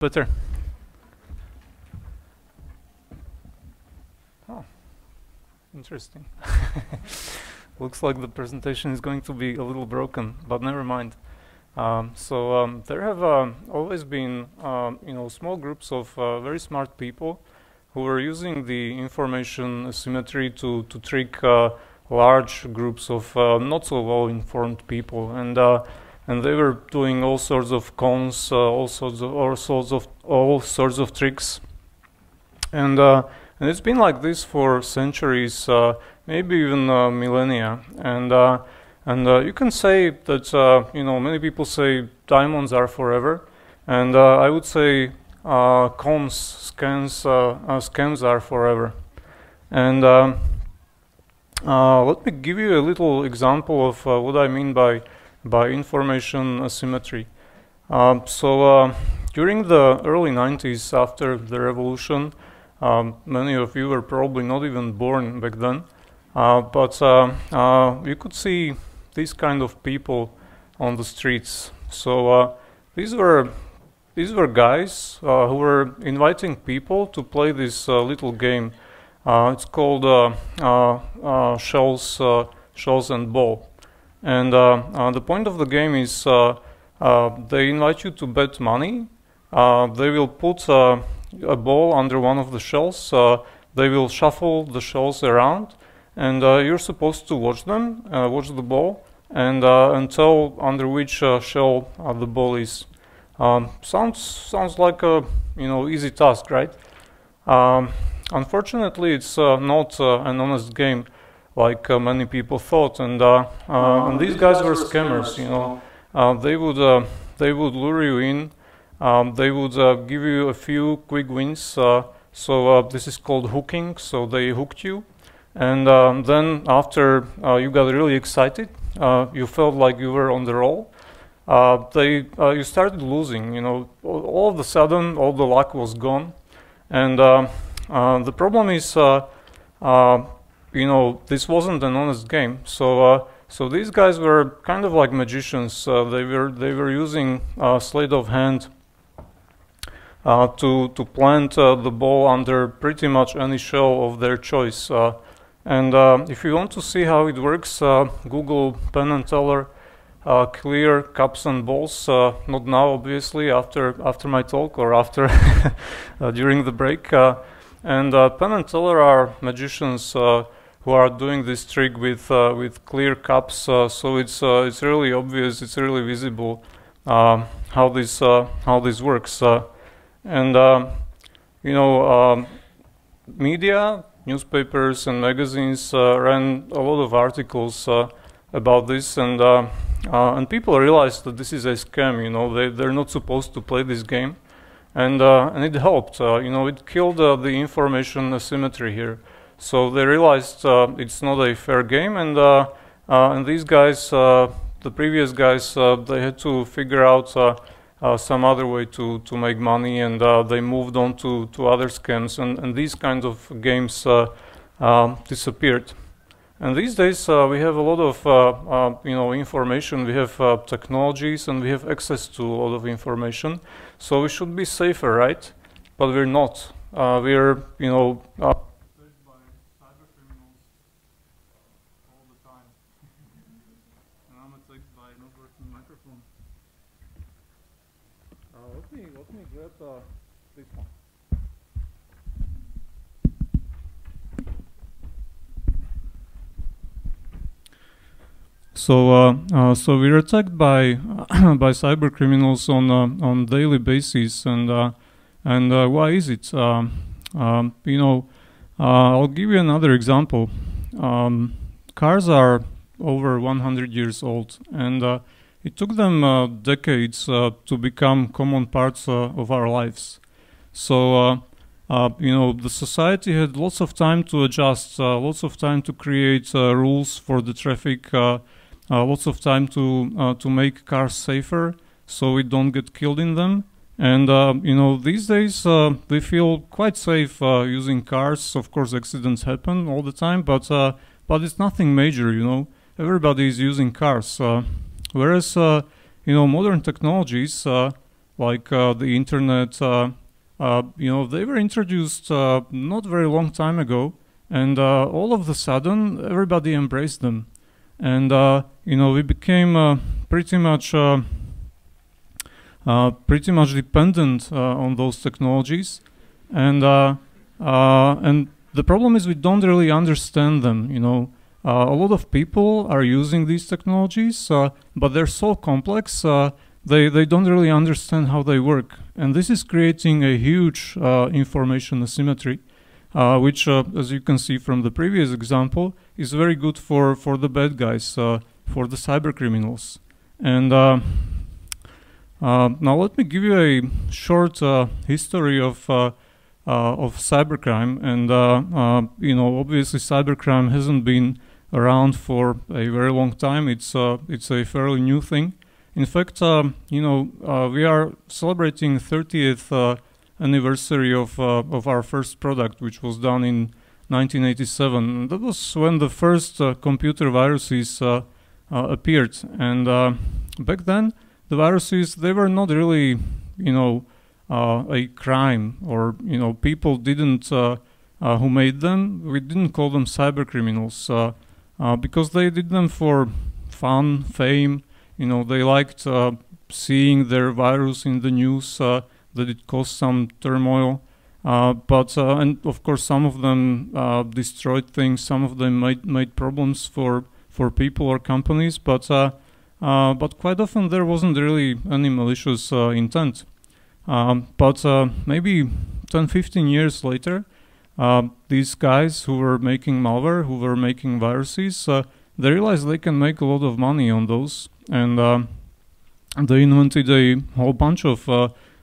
better? Oh, interesting. Looks like the presentation is going to be a little broken, but never mind. There have always been, small groups of very smart people who were using the information asymmetry to trick large groups of not so well-informed people, and they were doing all sorts of cons, all sorts of tricks, and it's been like this for centuries, maybe even millennia, and you can say that many people say diamonds are forever, and I would say scams are forever. And let me give you a little example of what I mean by information asymmetry. During the early 90s, after the revolution, many of you were probably not even born back then, but you could see these kind of people on the streets. So these were guys who were inviting people to play this little game. It's called Shells and Ball. And the point of the game is they invite you to bet money. They will put a ball under one of the shells. They will shuffle the shells around, and you're supposed to watch them, watch the ball, and tell under which shell the ball is. Sounds like a easy task, right? Unfortunately, it's not an honest game, like many people thought, and these guys were scammers. They would lure you in. They would give you a few quick wins. So this is called hooking. So they hooked you, and then after you got really excited, you felt like you were on the roll. You started losing. All of a sudden, all the luck was gone, and the problem is, this wasn't an honest game. So these guys were kind of like magicians. They were using sleight of hand to plant the ball under pretty much any shell of their choice. And if you want to see how it works, Google Penn and Teller clear cups and balls. Not now, obviously, after my talk or after during the break. And Penn and Teller are magicians who are doing this trick with clear cups. So it's really obvious, it's really visible how this works. Media, newspapers and magazines ran a lot of articles about this, and people realized that this is a scam. They're not supposed to play this game, and it helped. It killed the information asymmetry here. So they realized it's not a fair game, and these guys, the previous guys, they had to figure out some other way to make money, and they moved on to other scams, and these kinds of games disappeared. And these days we have a lot of information, we have technologies, and we have access to a lot of information, so we should be safer, right? But we're not. We're attacked by cybercriminals all the time. And I'm attacked by not working microphone. Let me grab this one. So we're attacked by by cyber criminals on daily basis, and why is it? I'll give you another example. Cars are over 100 years old, and it took them decades to become common parts of our lives. So the society had lots of time to adjust, lots of time to create rules for the traffic. Lots of time to make cars safer so we don't get killed in them. And these days we feel quite safe using cars. Of course, accidents happen all the time, but it's nothing major. Everybody is using cars. Whereas modern technologies like the internet, they were introduced not very long time ago, and all of a sudden everybody embraced them, and we became pretty much dependent on those technologies, and the problem is we don't really understand them. A lot of people are using these technologies, but they're so complex. They don't really understand how they work, and this is creating a huge information asymmetry, which, as you can see from the previous example, is very good for the bad guys, for the cyber criminals. And now let me give you a short history of cybercrime, and obviously cybercrime hasn't been around for a very long time. It's a fairly new thing. In fact, we are celebrating 30th anniversary of our first product, which was done in 1987. That was when the first computer viruses appeared, and back then the viruses, they were not really, a crime, or people didn't who made them. We didn't call them cyber criminals because they did them for fun, fame. They liked seeing their virus in the news, that it caused some turmoil. And of course, some of them destroyed things. Some of them made problems for people or companies. But quite often there wasn't really any malicious intent. But maybe 10-15 years later, these guys who were making malware, who were making viruses, they realized they can make a lot of money on those, and they invented a whole bunch of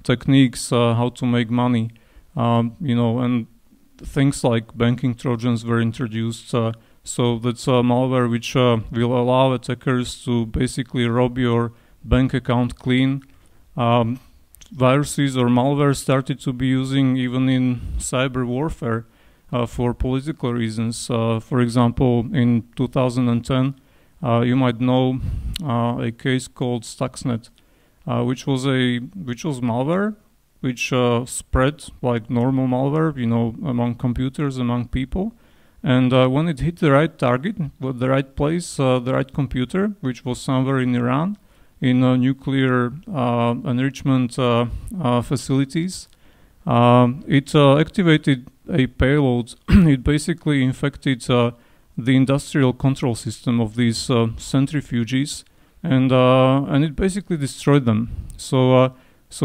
techniques how to make money, and things like banking trojans were introduced. So that's malware which will allow attackers to basically rob your bank account clean. Viruses or malware started to be using even in cyber warfare for political reasons. For example, in 2010, you might know a case called Stuxnet, which was malware, which spread like normal malware, among computers, among people. And when it hit the right target, the right place, the right computer, which was somewhere in Iran, in nuclear enrichment facilities, it activated a payload. It basically infected the industrial control system of these centrifuges, and it basically destroyed them. So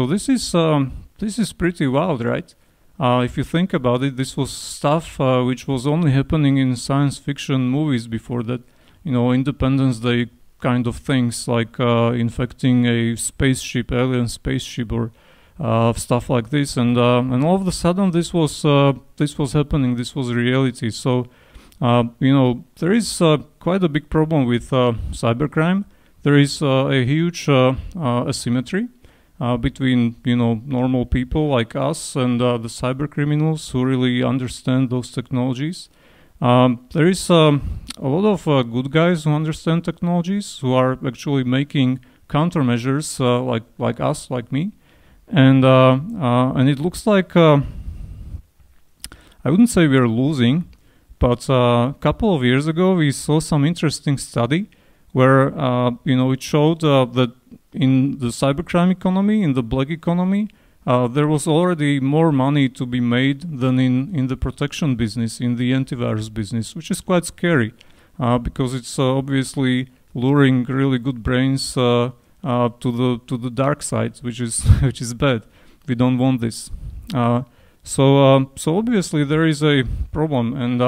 this is pretty wild, right? If you think about it, this was stuff which was only happening in science fiction movies before that. Independence Day kind of things, like infecting a spaceship, alien spaceship, or stuff like this, and all of a sudden this was happening. This was reality. So there is quite a big problem with cybercrime. There is a huge asymmetry between normal people like us and the cyber criminals who really understand those technologies. There is a lot of good guys who understand technologies, who are actually making countermeasures, like us, like me, and it looks like I wouldn't say we're losing, but a couple of years ago we saw some interesting study where it showed that in the cybercrime economy, in the black economy, there was already more money to be made than in the protection business, in the antivirus business, which is quite scary because it's obviously luring really good brains to the dark side, which is bad. We don't want this. So obviously there is a problem, and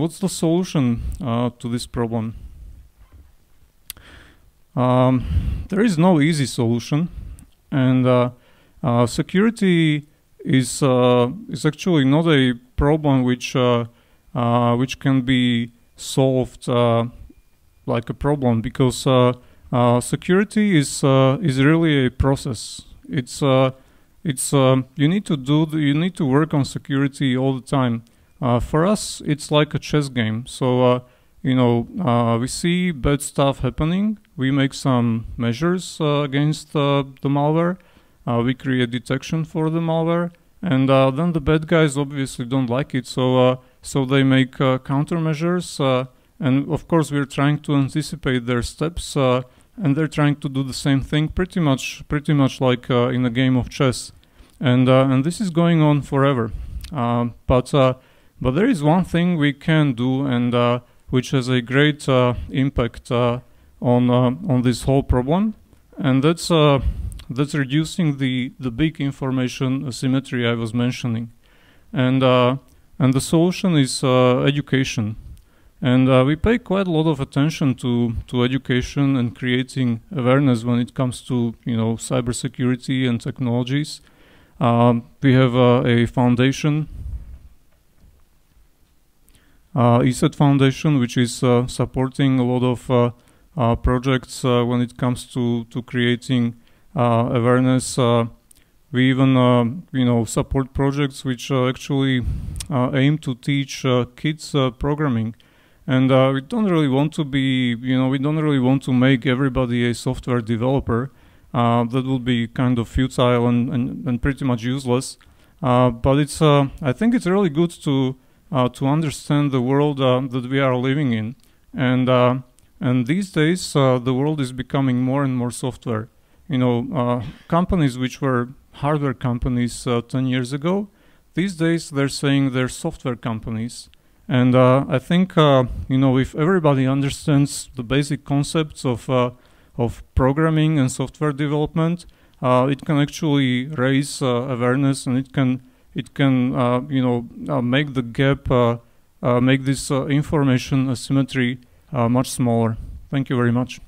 what's the solution to this problem? There is no easy solution, and security is actually not a problem which can be solved like a problem, because security is really a process. You need to work on security all the time. For us, it's like a chess game. So we see bad stuff happening. We make some measures against the malware. we create detection for the malware, and then the bad guys obviously don't like it, so they make countermeasures, and of course we're trying to anticipate their steps, and they're trying to do the same thing, pretty much like in a game of chess, and this is going on forever. But there is one thing we can do, and which has a great impact on this whole problem, and that's reducing the big information asymmetry I was mentioning, and the solution is education, and we pay quite a lot of attention to education and creating awareness when it comes to cybersecurity and technologies. We have a foundation, ESET Foundation, which is supporting a lot of projects when it comes to creating awareness. We even support projects which actually aim to teach kids programming, and we don't really want to be we don't really want to make everybody a software developer. That would be kind of futile and pretty much useless. But it's I think it's really good to understand the world that we are living in, and these days the world is becoming more and more software. Companies which were hardware companies 10 years ago, these days they're saying they're software companies. And I think if everybody understands the basic concepts of programming and software development, it can actually raise awareness, and it can make the gap, make this information asymmetry much smaller. Thank you very much.